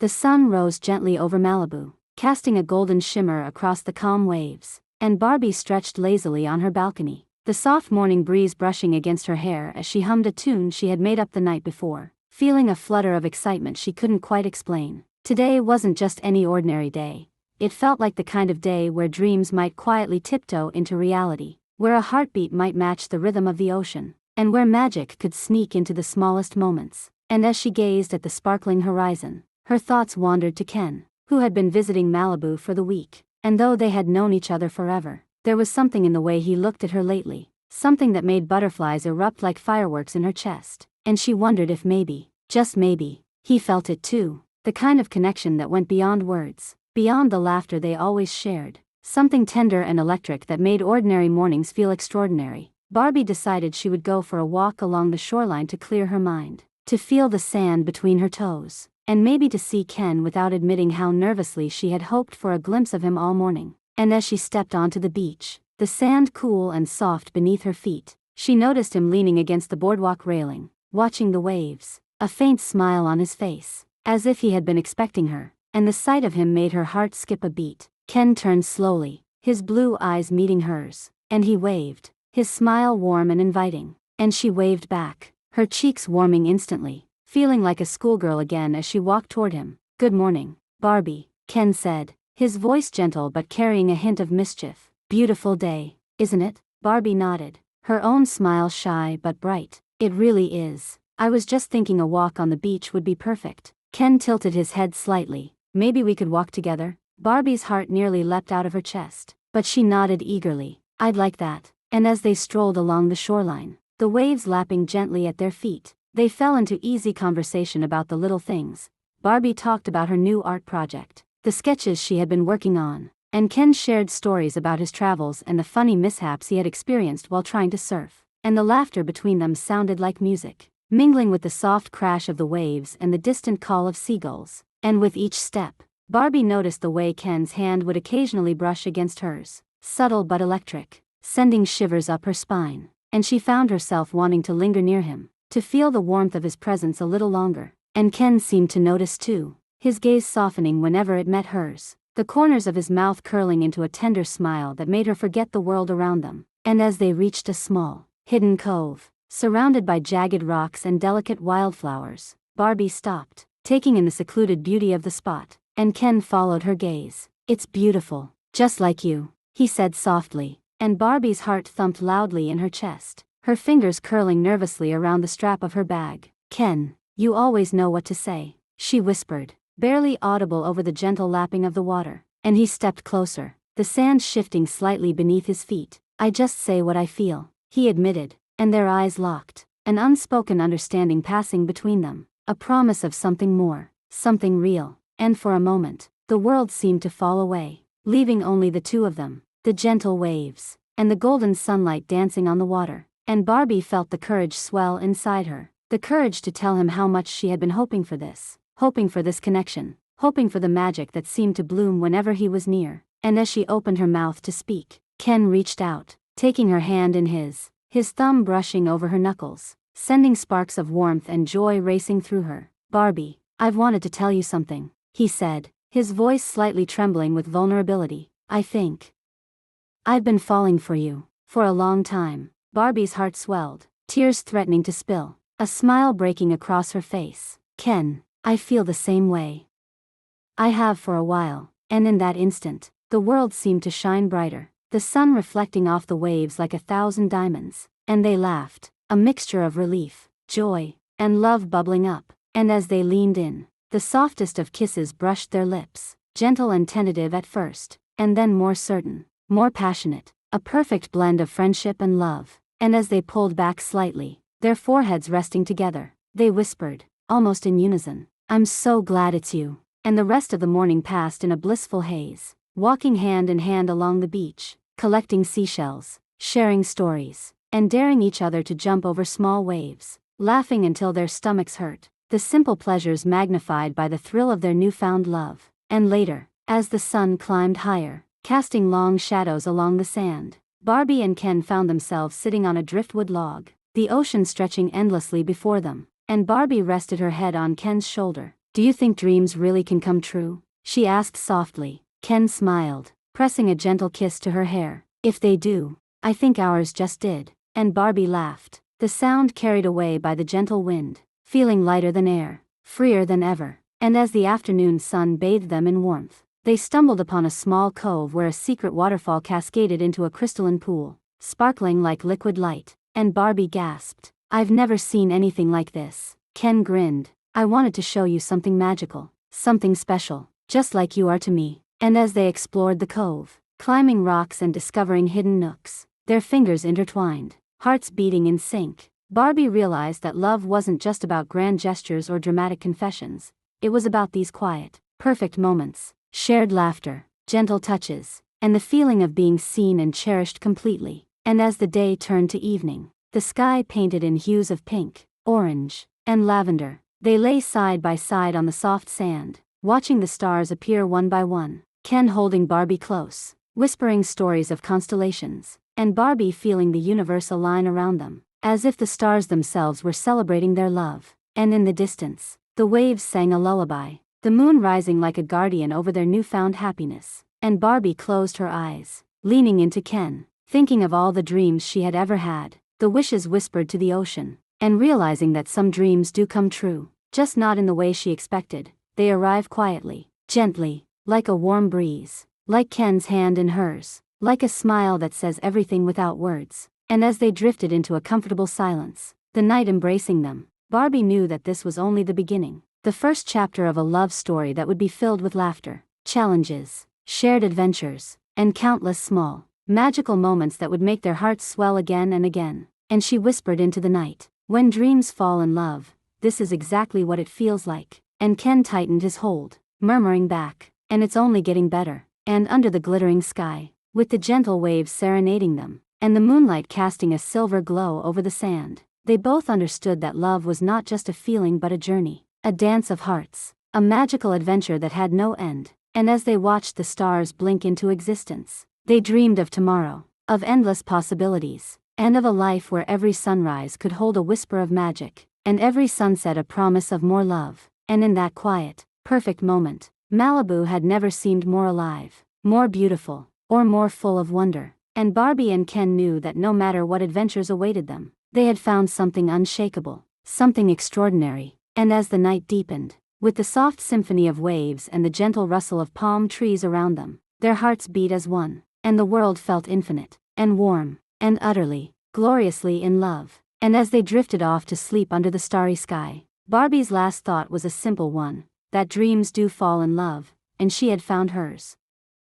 The sun rose gently over Malibu, casting a golden shimmer across the calm waves, and Barbie stretched lazily on her balcony, the soft morning breeze brushing against her hair as she hummed a tune she had made up the night before, feeling a flutter of excitement she couldn't quite explain. Today wasn't just any ordinary day. It felt like the kind of day where dreams might quietly tiptoe into reality, where a heartbeat might match the rhythm of the ocean, and where magic could sneak into the smallest moments. And as she gazed at the sparkling horizon, her thoughts wandered to Ken, who had been visiting Malibu for the week, and though they had known each other forever, there was something in the way he looked at her lately, something that made butterflies erupt like fireworks in her chest, and she wondered if maybe, just maybe, he felt it too, the kind of connection that went beyond words. Beyond the laughter they always shared, something tender and electric that made ordinary mornings feel extraordinary. Barbie decided she would go for a walk along the shoreline to clear her mind, to feel the sand between her toes, and maybe to see Ken without admitting how nervously she had hoped for a glimpse of him all morning. And as she stepped onto the beach, the sand cool and soft beneath her feet, she noticed him leaning against the boardwalk railing, watching the waves, a faint smile on his face, as if he had been expecting her. And the sight of him made her heart skip a beat. Ken turned slowly, his blue eyes meeting hers, and he waved, his smile warm and inviting, and she waved back, her cheeks warming instantly, feeling like a schoolgirl again as she walked toward him. "Good morning, Barbie," Ken said, his voice gentle but carrying a hint of mischief. "Beautiful day, isn't it?" Barbie nodded, her own smile shy but bright. "It really is. I was just thinking a walk on the beach would be perfect." Ken tilted his head slightly. "Maybe we could walk together?" Barbie's heart nearly leapt out of her chest, but she nodded eagerly. "I'd like that." And as they strolled along the shoreline, the waves lapping gently at their feet, they fell into easy conversation about the little things. Barbie talked about her new art project, the sketches she had been working on, and Ken shared stories about his travels and the funny mishaps he had experienced while trying to surf. And the laughter between them sounded like music, mingling with the soft crash of the waves and the distant call of seagulls. And with each step, Barbie noticed the way Ken's hand would occasionally brush against hers, subtle but electric, sending shivers up her spine, and she found herself wanting to linger near him, to feel the warmth of his presence a little longer. And Ken seemed to notice too, his gaze softening whenever it met hers, the corners of his mouth curling into a tender smile that made her forget the world around them. And as they reached a small, hidden cove, surrounded by jagged rocks and delicate wildflowers, Barbie stopped, taking in the secluded beauty of the spot, and Ken followed her gaze. "It's beautiful, just like you," he said softly, and Barbie's heart thumped loudly in her chest, her fingers curling nervously around the strap of her bag. "Ken, you always know what to say," she whispered, barely audible over the gentle lapping of the water, and he stepped closer, the sand shifting slightly beneath his feet. "I just say what I feel," he admitted, and their eyes locked, an unspoken understanding passing between them. A promise of something more, something real, and for a moment, the world seemed to fall away, leaving only the two of them, the gentle waves, and the golden sunlight dancing on the water. And Barbie felt the courage swell inside her, the courage to tell him how much she had been hoping for this connection, hoping for the magic that seemed to bloom whenever he was near. And as she opened her mouth to speak, Ken reached out, taking her hand in his thumb brushing over her knuckles, sending sparks of warmth and joy racing through her. "Barbie, I've wanted to tell you something," he said, his voice slightly trembling with vulnerability. "I think I've been falling for you, for a long time." Barbie's heart swelled, tears threatening to spill, a smile breaking across her face. "Ken, I feel the same way. I have for a while." And in that instant, the world seemed to shine brighter, the sun reflecting off the waves like 1,000 diamonds, and they laughed, a mixture of relief, joy, and love bubbling up. And as they leaned in, the softest of kisses brushed their lips, gentle and tentative at first, and then more certain, more passionate, a perfect blend of friendship and love. And as they pulled back slightly, their foreheads resting together, they whispered, almost in unison, "I'm so glad it's you." And the rest of the morning passed in a blissful haze, walking hand in hand along the beach, collecting seashells, sharing stories, and daring each other to jump over small waves, laughing until their stomachs hurt, the simple pleasures magnified by the thrill of their newfound love. And later, as the sun climbed higher, casting long shadows along the sand, Barbie and Ken found themselves sitting on a driftwood log, the ocean stretching endlessly before them, and Barbie rested her head on Ken's shoulder, Do you think dreams really can come true? She asked softly. Ken smiled, pressing a gentle kiss to her hair. If they do, I think ours just did. And Barbie laughed, the sound carried away by the gentle wind, feeling lighter than air, freer than ever. And as the afternoon sun bathed them in warmth, they stumbled upon a small cove where a secret waterfall cascaded into a crystalline pool, sparkling like liquid light. And Barbie gasped, I've never seen anything like this. Ken grinned, I wanted to show you something magical, something special, just like you are to me. And as they explored the cove, climbing rocks and discovering hidden nooks, their fingers intertwined, hearts beating in sync, Barbie realized that love wasn't just about grand gestures or dramatic confessions. It was about these quiet, perfect moments, shared laughter, gentle touches, and the feeling of being seen and cherished completely. And as the day turned to evening, the sky painted in hues of pink, orange, and lavender, they lay side by side on the soft sand, watching the stars appear one by one, Ken holding Barbie close, whispering stories of constellations, and Barbie feeling the universe align around them, as if the stars themselves were celebrating their love. And in the distance, the waves sang a lullaby, the moon rising like a guardian over their newfound happiness. And Barbie closed her eyes, leaning into Ken, thinking of all the dreams she had ever had, the wishes whispered to the ocean, and realizing that some dreams do come true, just not in the way she expected. They arrive quietly, gently, like a warm breeze, like Ken's hand in hers, like a smile that says everything without words. And as they drifted into a comfortable silence, the night embracing them, Barbie knew that this was only the beginning, the first chapter of a love story that would be filled with laughter, challenges, shared adventures, and countless small, magical moments that would make their hearts swell again and again. And she whispered into the night, when dreams fall in love, this is exactly what it feels like. And Ken tightened his hold, murmuring back, and it's only getting better. And under the glittering sky, with the gentle waves serenading them, and the moonlight casting a silver glow over the sand, they both understood that love was not just a feeling but a journey, a dance of hearts, a magical adventure that had no end. And as they watched the stars blink into existence, they dreamed of tomorrow, of endless possibilities, and of a life where every sunrise could hold a whisper of magic, and every sunset a promise of more love. And in that quiet, perfect moment, Malibu had never seemed more alive, more beautiful, or more full of wonder. And Barbie and Ken knew that no matter what adventures awaited them, they had found something unshakable, something extraordinary. And as the night deepened, with the soft symphony of waves and the gentle rustle of palm trees around them, their hearts beat as one, and the world felt infinite, and warm, and utterly, gloriously in love. And as they drifted off to sleep under the starry sky, Barbie's last thought was a simple one, that dreams do fall in love, and she had found hers.